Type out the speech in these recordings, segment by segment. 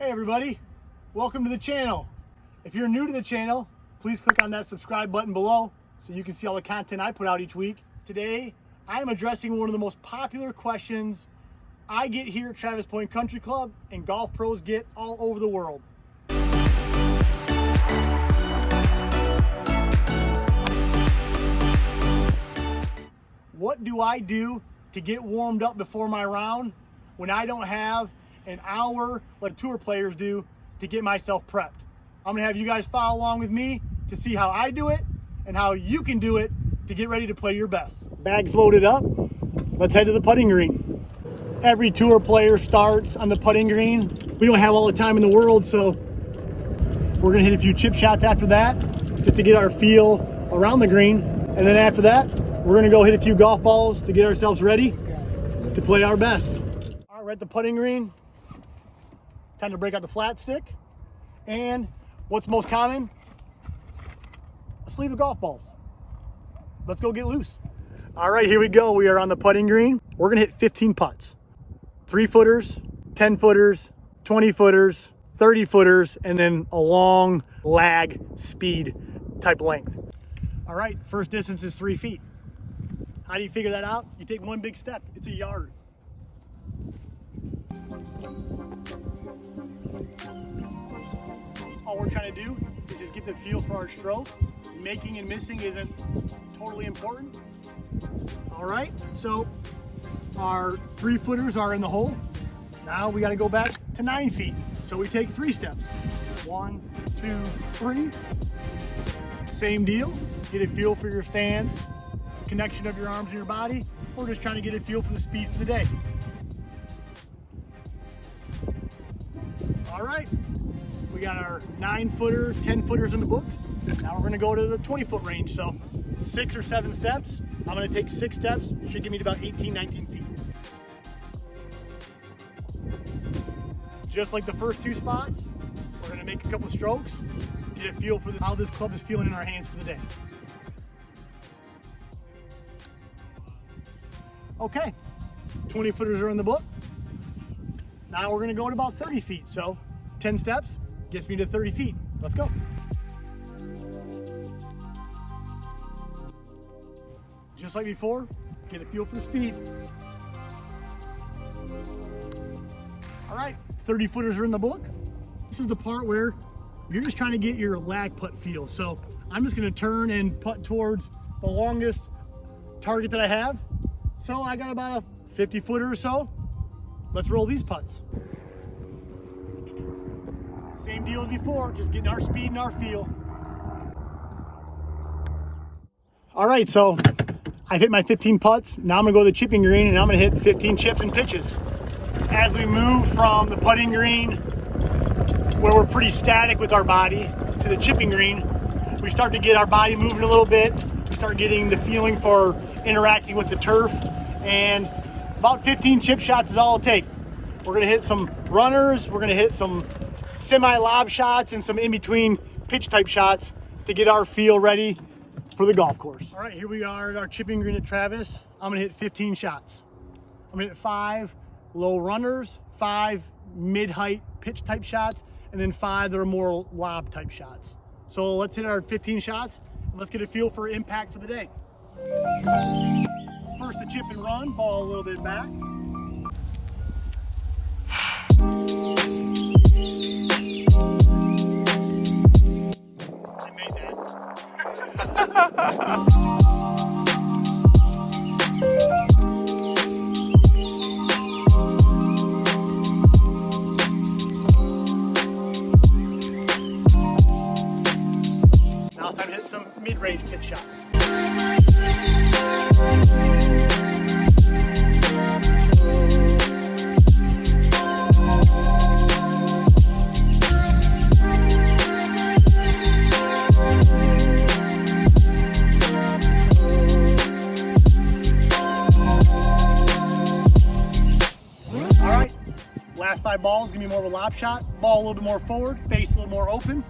Hey everybody, welcome to the channel. If you're new to the channel, please click on that subscribe button below so you can see all the content I put out each week. Today, I am addressing one of the most popular questions I get here at Travis Point Country Club and golf pros get all over the world. What do I do to get warmed up before my round when I don't have an hour like tour players do to get myself prepped? I'm gonna have you guys follow along with me to see how I do it and how you can do it to get ready to play your best. Bags loaded up, let's head to the putting green. Every tour player starts on the putting green. We don't have all the time in the world, so we're gonna hit a few chip shots after that just to get our feel around the green. And then after that, we're gonna go hit a few golf balls to get ourselves ready to play our best. All right, we're at the putting green. Time to break out the flat stick. And what's most common? A sleeve of golf balls. Let's go get loose. All right, here we go. We are on the putting green. We're gonna hit 15 putts. 3-footers, 10-footers, 20-footers, 30-footers, and then a long lag speed type length. All right, first distance is 3 feet. How do you figure that out? You take one big step, it's a yard. All we're trying to do is just get the feel for our stroke. Making and missing isn't totally important. All right, so our 3-footers are in the hole. Now we got to go back to 9 feet. So we take 3 steps. 1, 2, 3. Same deal. Get a feel for your stance, connection of your arms and your body. We're just trying to get a feel for the speed for the day. All right. We got our 9-footers, 10-footers in the books. Now we're gonna go to the 20-foot range. So 6 or 7 steps. I'm gonna take 6 steps. Should give me to about 18, 19 feet. Just like the first 2 spots, we're gonna make a couple strokes, get a feel for how this club is feeling in our hands for the day. Okay, 20-footers are in the book. Now we're gonna go at about 30 feet. So 10 steps gets me to 30 feet. Let's go. Just like before, get a feel for the speed. All right, 30-footers are in the book. This is the part where you're just trying to get your lag putt feel. So I'm just gonna turn and putt towards the longest target that I have. So I got about a 50-footer or so. Let's roll these putts. Same deal as before, just getting our speed and our feel. All right, so I've hit my 15 putts. Now I'm gonna go to the chipping green and I'm gonna hit 15 chips and pitches. As we move from the putting green, where we're pretty static with our body, to the chipping green, we start to get our body moving a little bit. We start getting the feeling for interacting with the turf, and about 15 chip shots is all it'll take. We're gonna hit some runners, we're gonna hit some semi-lob shots and some in-between pitch type shots to get our feel ready for the golf course. All right, here we are at our chipping green at Travis. I'm gonna hit 15 shots. I'm gonna hit 5 low runners, 5 mid-height pitch type shots, and then 5 that are more lob type shots. So let's hit our 15 shots and let's get a feel for impact for the day. First a chip and run, ball a little bit back. I made that. Now it's time to hit some mid-range pitch shots. Last 5 balls, give me more of a lob shot. Ball a little bit more forward, face a little more open.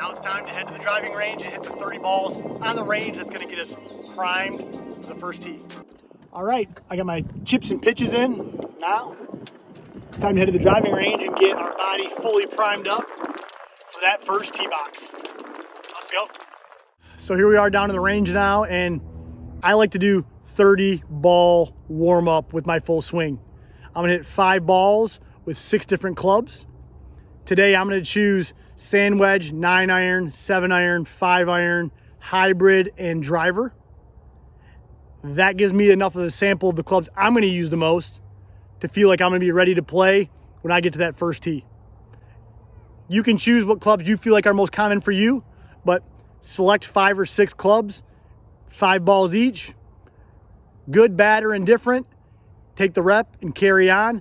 Now it's time to head to the driving range and hit the 30 balls on the range. That's going to get us primed for the first tee. All right, I got my chips and pitches in. Now, time to head to the driving range and get our body fully primed up for that first tee box. Let's go. So here we are down in the range now, and I like to do 30 ball warm up with my full swing. I'm gonna hit 5 balls with 6 different clubs. Today I'm gonna choose sand wedge, 9 iron, 7 iron, 5 iron, hybrid, and driver. That gives me enough of a sample of the clubs I'm gonna use the most to feel like I'm gonna be ready to play when I get to that first tee. You can choose what clubs you feel like are most common for you, but select 5 or 6 clubs, 5 balls each, good, bad, or indifferent. Take the rep and carry on.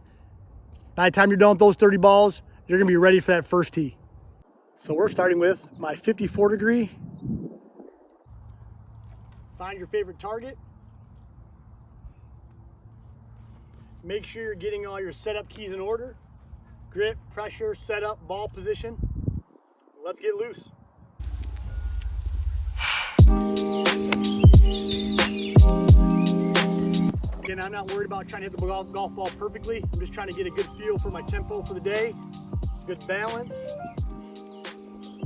By the time you're done with those 30 balls, you're gonna be ready for that first tee. So we're starting with my 54 degree. Find your favorite target. Make sure you're getting all your setup keys in order. Grip, pressure, setup, ball position. Let's get loose. Again, I'm not worried about trying to hit the golf ball perfectly. I'm just trying to get a good feel for my tempo for the day, good balance.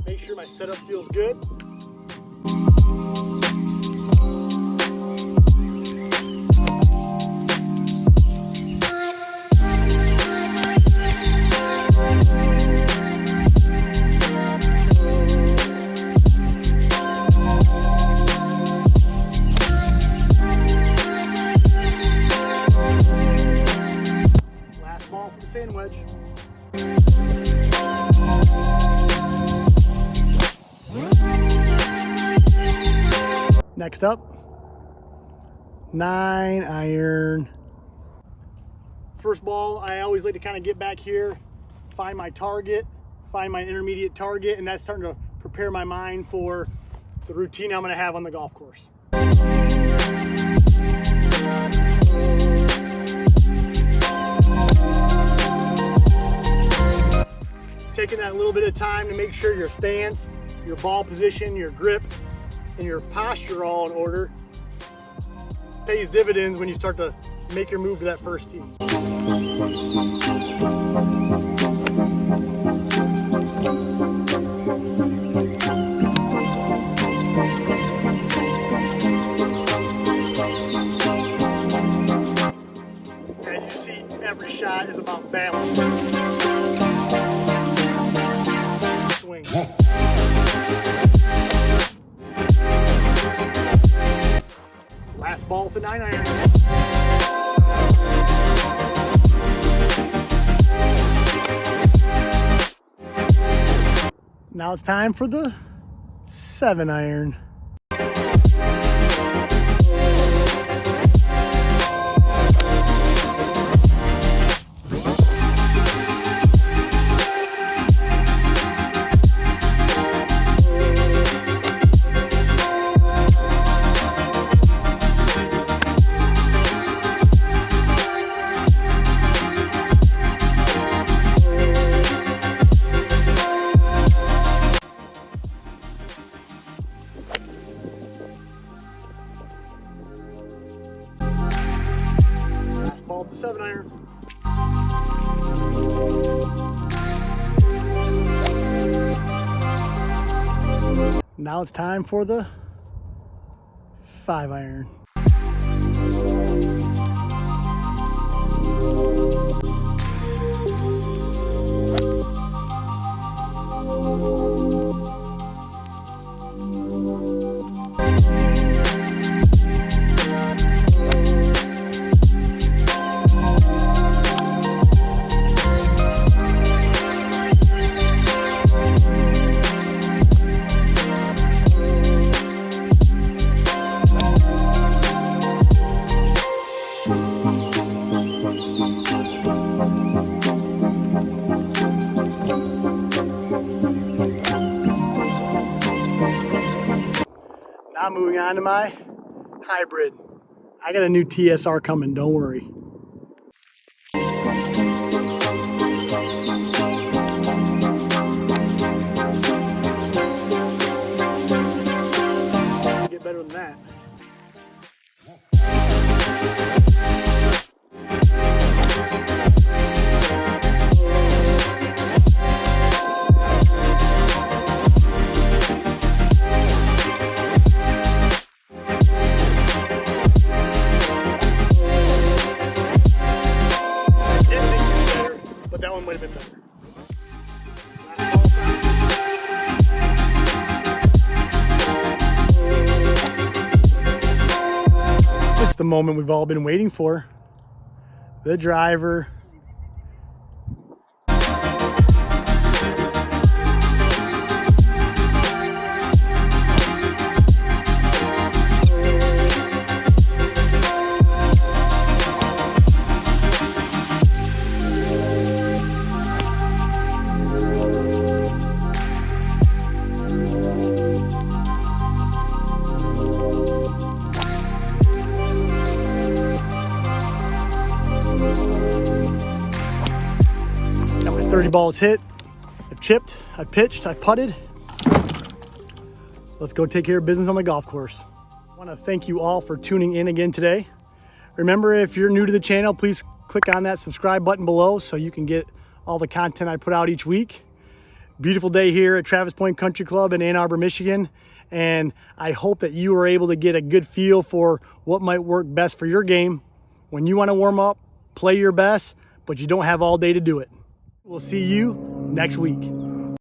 Make sure my setup feels good. Sand wedge. Next up, 9 iron. First ball, I always like to kind of get back here, find my target, find my intermediate target, and that's starting to prepare my mind for the routine I'm going to have on the golf course. Taking that little bit of time to make sure your stance, your ball position, your grip, and your posture are all in order pays dividends when you start to make your move to that first tee. As you see, every shot is about balance. Swing. Last ball with the 9 iron. Now it's time for the 7 iron. Ball with the 7 iron. Now it's time for the 5 iron. Now moving on to my hybrid. I got a new TSR coming, don't worry. the moment we've all been waiting for. The driver. Got my 30 balls hit. I've chipped, I pitched, I putted. Let's go take care of business on the golf course. I want to thank you all for tuning in again today. Remember, if you're new to the channel, please click on that subscribe button below so you can get all the content I put out each week. Beautiful day here at Travis Point Country Club in Ann Arbor, Michigan. And I hope that you are able to get a good feel for what might work best for your game when you want to warm up, play your best, but you don't have all day to do it. We'll see you next week.